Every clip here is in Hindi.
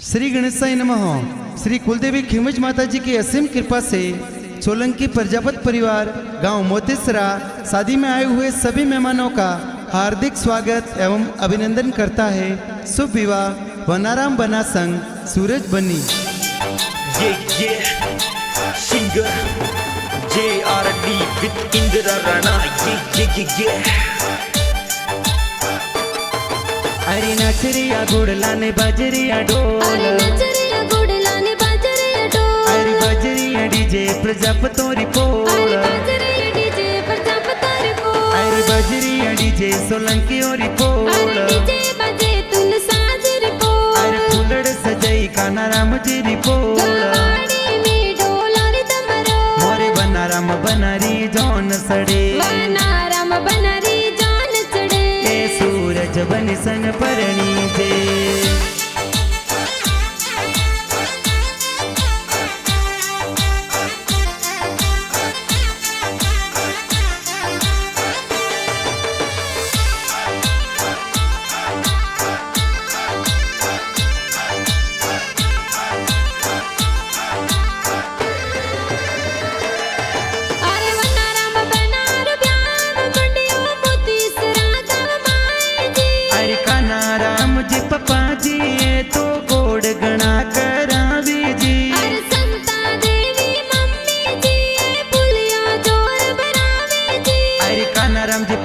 श्री गणेशाय नमः। श्री कुलदेवी खेमज माता जी की असीम कृपा से सोलंकी प्रजापत परिवार गांव मोतेसरा शादी में आए हुए सभी मेहमानों का हार्दिक स्वागत एवं अभिनंदन करता है। शुभ विवाह वनाराम बना संग सूरज बनी। Singer JRD with Indira Rana. अरे नाचरिया गुड़ला ने बाजरिया डोल, अरे बाजरिया डीजे प्रजापतोरी पोल, अरे बाजरिया डीजे सोलंकी ओरी पोल, अरे फुलड़ सजाई काना राम जी री पोल, मोरे बनाराम बनारी जौन सड़े, ए सूरज बनी सन परणी जे।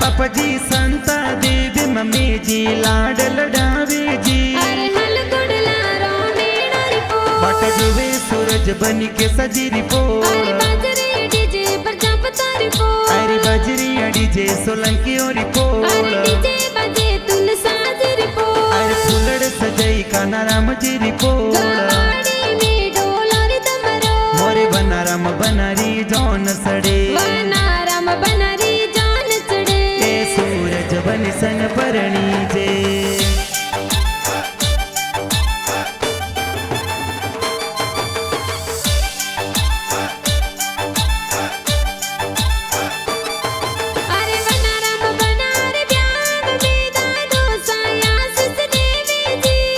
पापा जी संता देवी mummy ji Lad लडावे ji, but जुवे सूरज बनी के सजीरी पोल, अरे बजरी डीजे सोलंकी ओरी पोल, अरे फुलड़ सजाई काना राम जी री पोल, मोरे बनाराम बनारी जौन सड़े, सूरज बनी सन परणी जे।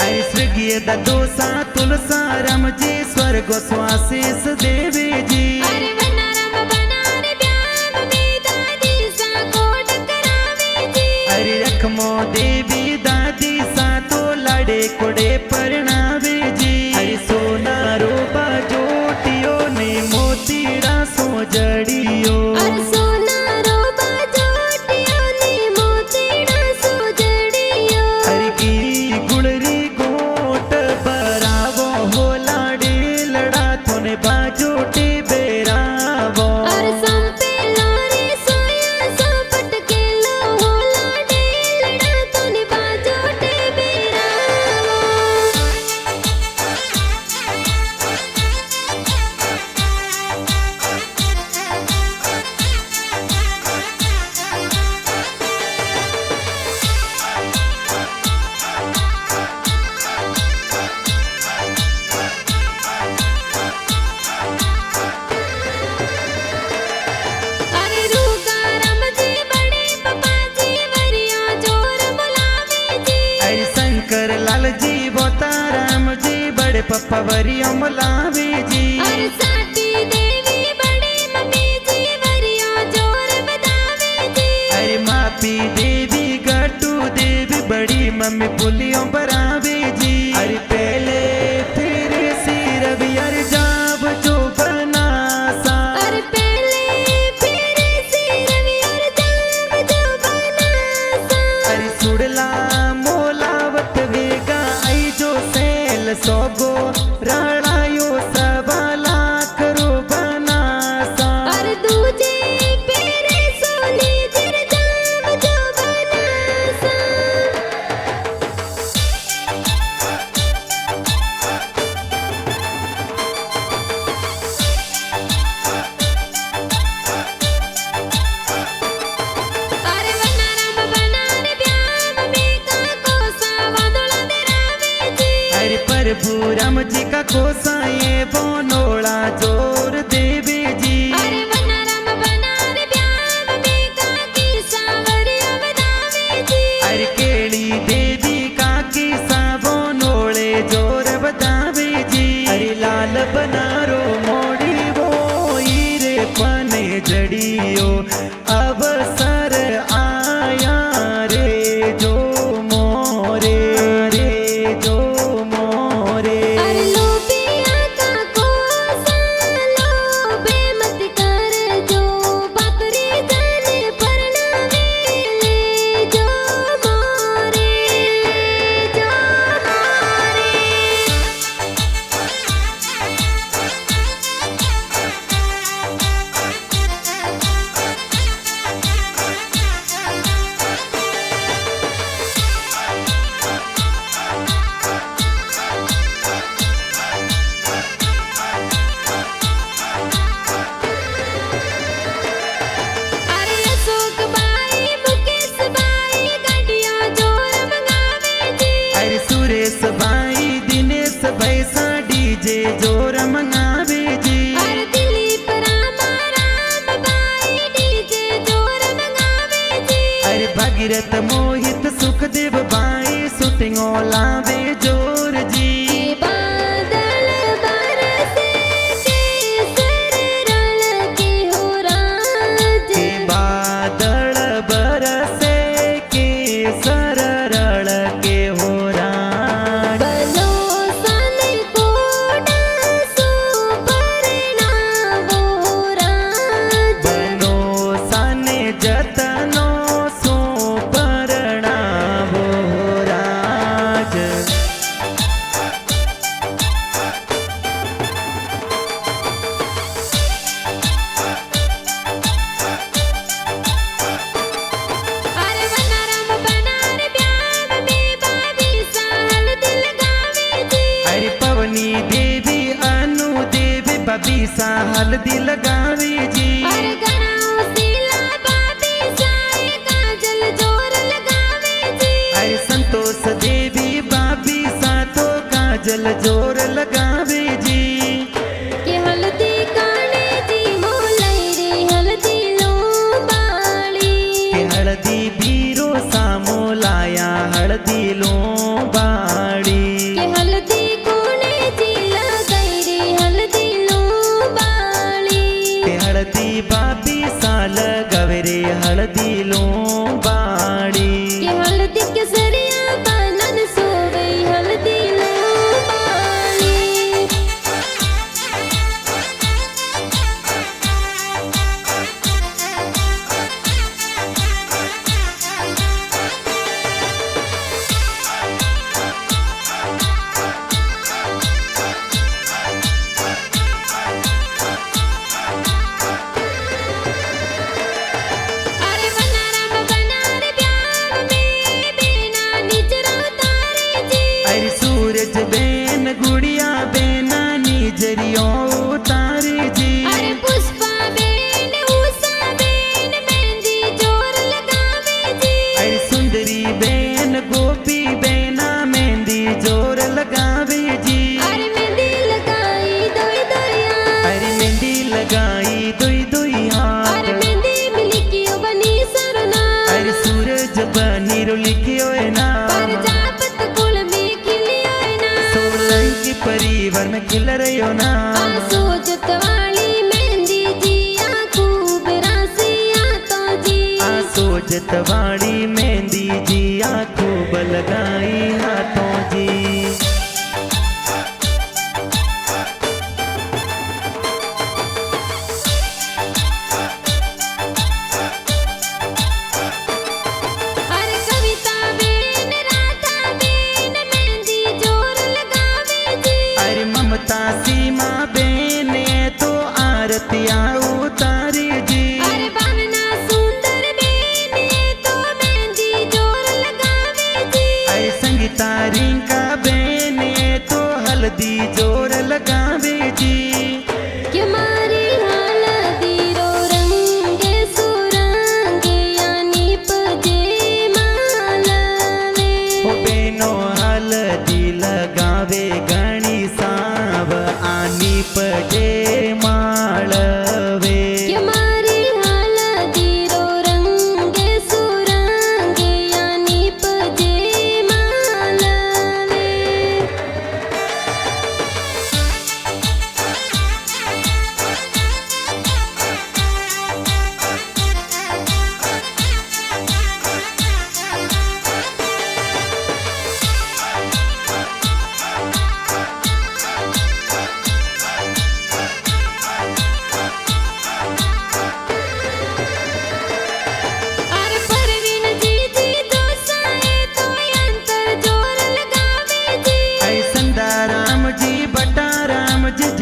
अरे स्वर्गीय दोसा तुलसा राम जी स्वर्ग स्वाशीष देवी जी, रखमो देवी दादी सा तो लाडे कोडे परणावे जी, अरे सोना रोबा जोटियो ने मोतीड़ा सो जड़ियो, अरे की गुड़री गोट बरावो हो लाडे लड़ा थोने बाजोटे बेरावो, लाल जी बोता राम जी बड़े पप्पा वरिया मुलावी जी, अरे मापी देवी गट्टू देवी बड़ी मम्मी पुलियों बरावे जी, अरे पहले फिर सिर भी अरे जाब जो बनासा, अरे सुड़ला सोगो राणायो सबला करो बनासा, अरे दूजे पेरे सोने जिर जाम जो बनासा। अरे वनाराम बनाने ब्याह में का कोसा वादोला देरावे जी, अरे प्रभु राम जी का कोसा ये बोनोला जोर देवी जी, अरे वनाराम बनाने ब्याह में का किसा वरिया बतावे जी, अरे केड़ी देवी का किसा बोनोले जोर बता लियो अवसर आया रे जो मोरे रे जो मोरे। अरे लोबिया का कोसा लोबे मत कर जो बकरी जाने परनावे ले जो मोरे जो मोरे। अरे अशोक बाई मुकेश बाई गड्डियां जोर मंगावे जी। अरे सुरेश भाई दिनेश भैसा डीजे जोर मंगावे जी। अरे दिलीप रामा राम बाई डीजे जोर मंगावे जी। अरे भगीरथ मोहित सुखदेव भाई शूटिंगो लावे जोर जी। के बादल बरसे केसर रल के हो राज। के बादल बरसे के सररल के हो राज। बनो सन कोडा सो परिणामो राज। बनो सने जतनो सो परणावो राज। अरे वनाराम बनार ब्याह में बाबी साल दिल गावे जी। अरे पवनी देवी अनु देवी बबीसा हल्दी लगावे जी। अरे गणाओ सीला बाबी साए काजल जोर लगावे जी। अरे संतोष देवी बाबी सा तो काजल जोर लगावे जी। के हल्दी काने जी मोलाई रे हल्दी लो बाली। के हल्दी बीरो सामो लाया हल्दी लो बाड़ी। के हल्दी कोने जी लगाई रे हल्दी लो बाली। के हल्दी बाबी साल गवरे हल्दी लो बाड़ी। के हल्दी केसरिया बनन सोवे हल्दी लो बाली। अरे वनाराम बनार ब्याह में बिना निजरा तारे जी। अरे सूरज बेन गुड़िया बेना निजरियो उतारे जी। अरे पुष्पा बेन उषा बेन मेहंदी जोर लगावे जी। अरे सुंदरी बेन गोपी बेना मेहंदी जोर लगावे जी। अरे मेहंदी लगाई दोई दोया। अरे मेहंदी लगाई दुई दुई हाथ। अरे मेहंदी मिली क्यों बनी सरना। अरे सूरज बनी लिखियो ना। प्रजापत कुल में खिलियो ना। सोलंकी परिवार में खिल रहियो ना। सोजत वाली मेहंदी जी खूब रासिया तो जी। सोजत वाली मेहंदी जी खूब लगाई हाथों जी। अरे कविता बेन राधा बेन मेहंदी जोर लगावे जी। अरे ममता सीमा बेने तो आरतिया उतारे जी। अरे भावना सुंदर बेन तो मेहंदी जोर लगावे जी। अरे संगीता रिंका बेने तो हल्दी जोर लगावे जी। कि मारी हल्दी रो रंगे सुरंगे यानी पजे मालवे। हो बेनो हल्दी लगावे गणी साव आनी पजे माळवे। कि मारी हल्दी रो रंगे सुरंगे यानी पजे मालवे।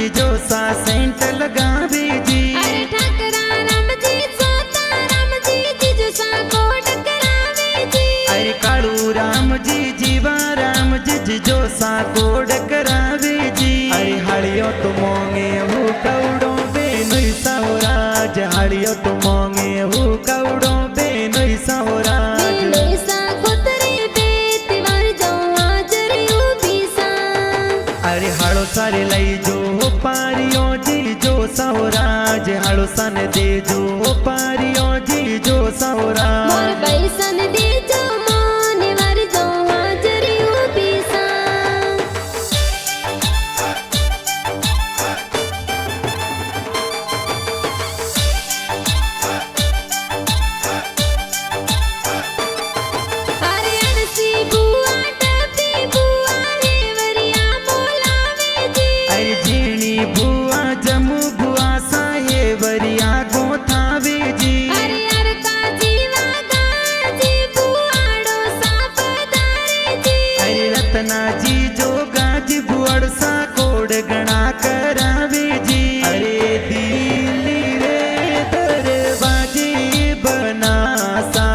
जी जो सा सेंट लगावे जी। अरे ठाकरा राम जी सोता राम जी जीजू सा कोड करावे जी। अरे कालू राम जी जीवा राम जी जो सा कोड करावे जी। अरे हाड़ियो तो मोंगे हु कौड़ो बेनुई सावराज, हाड़ियो तो मोंगे हु कौड़ो बेनुई सावराज। बेनुई सा खोतरे बेतवार जो हाजरी उभी सा। अरे हाड़ो सारे लई जो पारियो जी जो सावराज, हाड़ो सन दे जो पारियो जी जो सावराज। मोर बैसन दे जो मोने वार जो हाजरी उभी सा। अरे अनसी बुआ टपी बुआ हेवरिया बोलावे जी। अरे झीणी बुआ जमू बुआ साये वरिया गोथावे जी। अरे अरका जीवा गाजी बुआड़ो सा पधारे जी। अरे रत्ना जी जो गाज बुअड़ सा कोड गणा करावे जी। अरे दिल्ली रे दरवाजे बनासा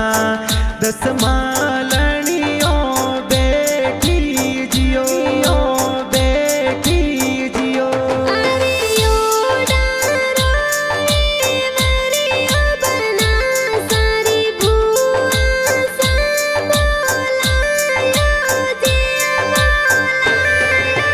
दस मालनियों बैठी जियो बैठी जियो। अरे योड़ा रोए मरिया बना सारी बुआ सा बोलायो जिया बोलायो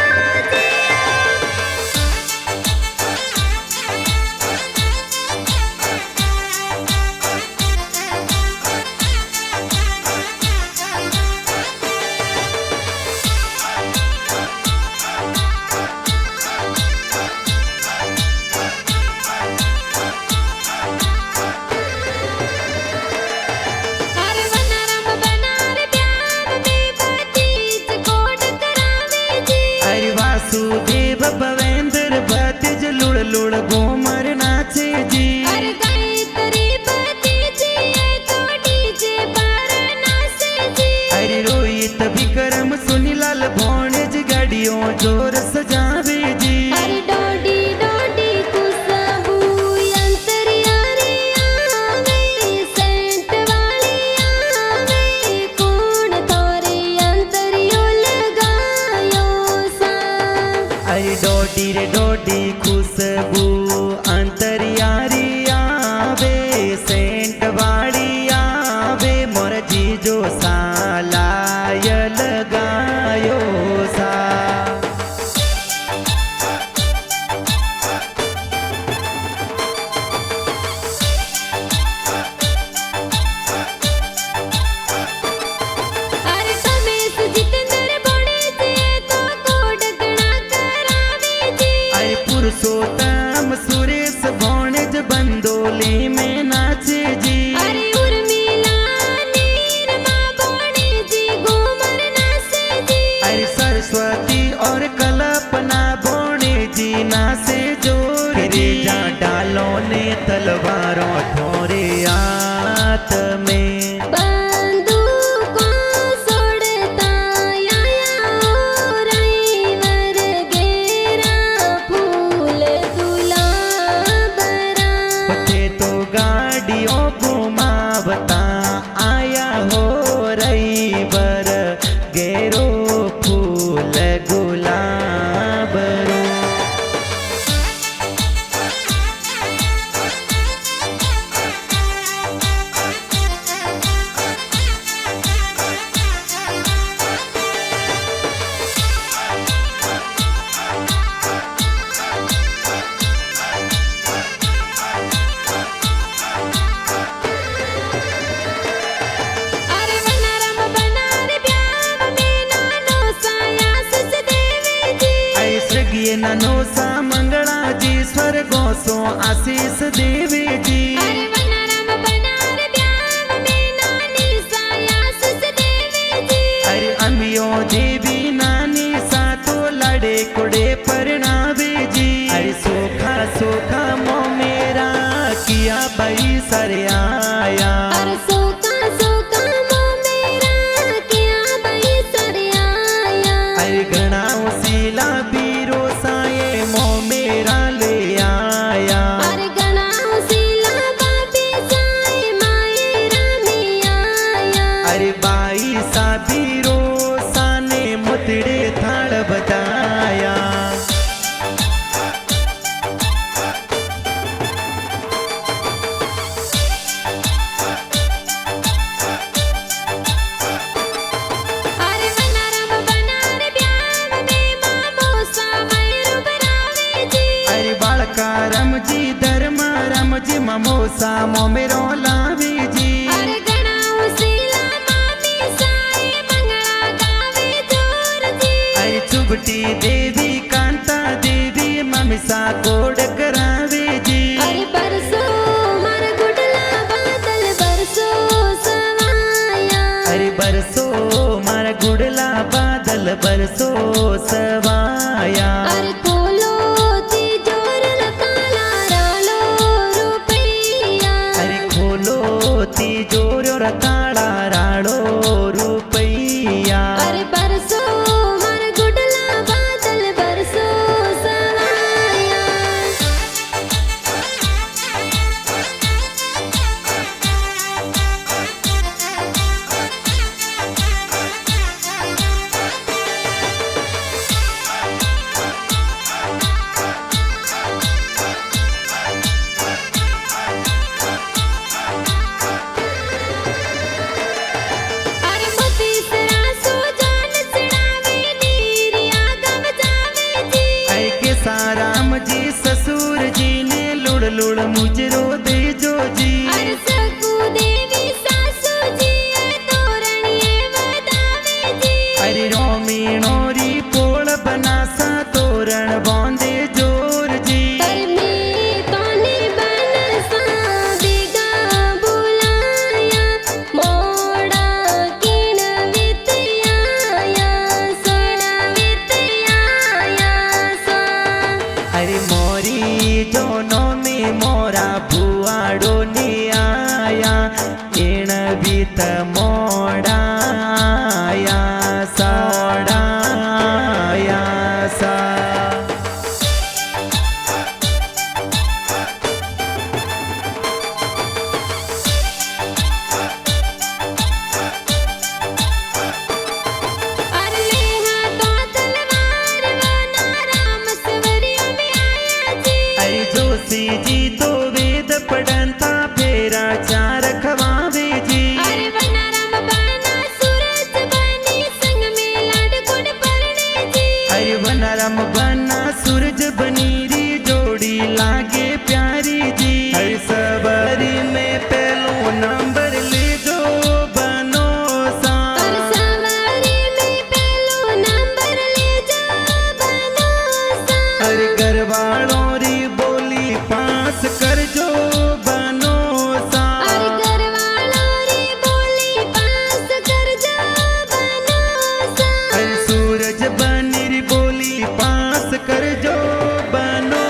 अरे वनाराम बनार प्यार में भतीज कोड करावे जी। अरे वासुदेव भवेंद्र भतीज लुड़ लुड़ घूमर नाचे जी। अरे गायत्री भतीजी है तो डीजे पर नाचे जी। अरे रोहित विक्रम सुनीलाल भोणेज गाड़ियों जोर सजावे जी। अरे डोडी डोडी खुशबू अंतरियारी आवे सेंट वाली आवे कौन तोरे अंतरियो लगायो सा। अरे डोडी रे डोडी खुशबू अंतरियारी आवे सेंट वाली आवे मोर जी जो सालाय लगायो सा। अरे समेत जितेंद्र बोड़े जी तो कोड गणा करावे जी। अरे पुरुषोत्तम सुरेश भोणेज बंदोली में नाचे जी। अरे उर्मिला नीरमा बोड़े जी घूमर नाचे जी। अरे सरस्वती और कल्पना भोणे जी नाचे जोर जी। जा डालो ने तलवारों ठोरे आत में। बंदूकों सोड़ता आया ड्राइवर घेरा फूल गुलाबरा। पथे तो गाड़ियों घुमावता आया हो रही बर गेरो फूल गुलाबरो। अरे वनाराम बनार प्यार में नानो साया सचदेवे जी। आई स्वर्गीय ननो सा मंगला जी स्वर्गो सो आशीष देवे जी। अरे वनाराम बनार प्यार में नानी साया सचदेवे जी। अरे अम्बियो देवी नानी सा तो लड़े कुड़े परनावे जी। अरे सोखा सोखा मो मेरा किया बई सर आया। अरे सोका सोका मो मेरा क्या बई सर आया। अरे घना उसीला बीरो साये मो मेरा का रमजी धर्मा रमजी ममोसा मोमेरो लावी जी अरे गणा उसीला मामी साई मंगला गावे जोर जी अरे चुबटी देवी कांता देवी ममिसा कोड करावे जी अरे बरसो मार गुडला बादल बरसो सवाया अरे बरसो मारा गुड़ला बादल बरसो सवाया अरे खोलो तिजोर ताला रालो रुपैया अरे खोलो तिजोर ताड़ा राड़ो रुपैया अरे बरसो मार गुडला बादल बरसो सवाया अरे मोती सरा सो जान चढ़ावे नीरिया गम जावे जी अरे के साराम जी ससुर जी ने लुड़ लुड़ मुजरो दे जो जी अरे सकू देवी सासू जी तोरणिए वदावे जी अरे रोमीणोरी पोल बनासा तोरण बांधे जोर जी अरे मैं तोने बन सादिगा बुलाया मोड़ा किण वितयाया सोना वितयाया सा अरे मोरी जोनो में मोरा भुआड़ो ने आया एण बीत मोड़ा आया साड़ा आया सा अरे लेहा तो तलवार वना राम सवरियों में आया जी अरे जोशी जी तो वेद पढ़नता फेरा चार खवावे जी अरे वना राम बना सूरज बनी संग में लाड गुण परने जी अरे वनरम बना सूरज बनीरी जोड़ी लागे प्यारी जी अरे सबरी में पहलो नंबर ले जो बनो सा अरे सवारी में पहलो नंबर ले जा बनो सा अरे घरवालों री बोली पास कर जो बनो सा अरे घरवालों री बोली पास कर जा बनो सा अरे सूरज बनीरी बोली पास कर जो बनो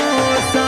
सा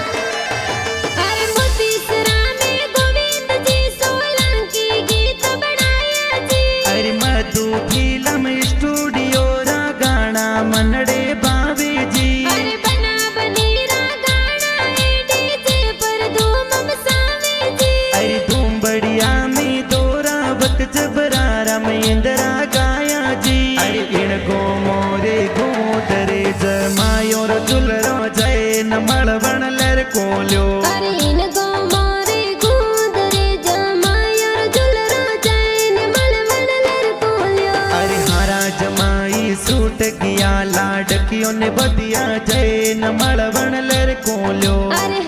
अरे मोती सरा में गोविंद जी सोलंकी गीत बनाया जी अरे मधु फिल्म स्टूडियो रा गाना मनड़े बावे जी अरे बना बनीरा गाना है डीजे पर धूम मचावे जी अरे धूम बढ़िया में दोरा वक्त जबरारा में इंदिरा गाया जी अरे इण गो मोरे गोदरे जमायो रो दुलरो जय न मळवण लर कोल्यो अरे इन गो मोरे गुदरे जमायो जुलरो जैन मलमल लर कोल्यो अरे हारा जमाई सूट गया लाडकियों ने बदिया जय न मळवण लर कोल्यो अरे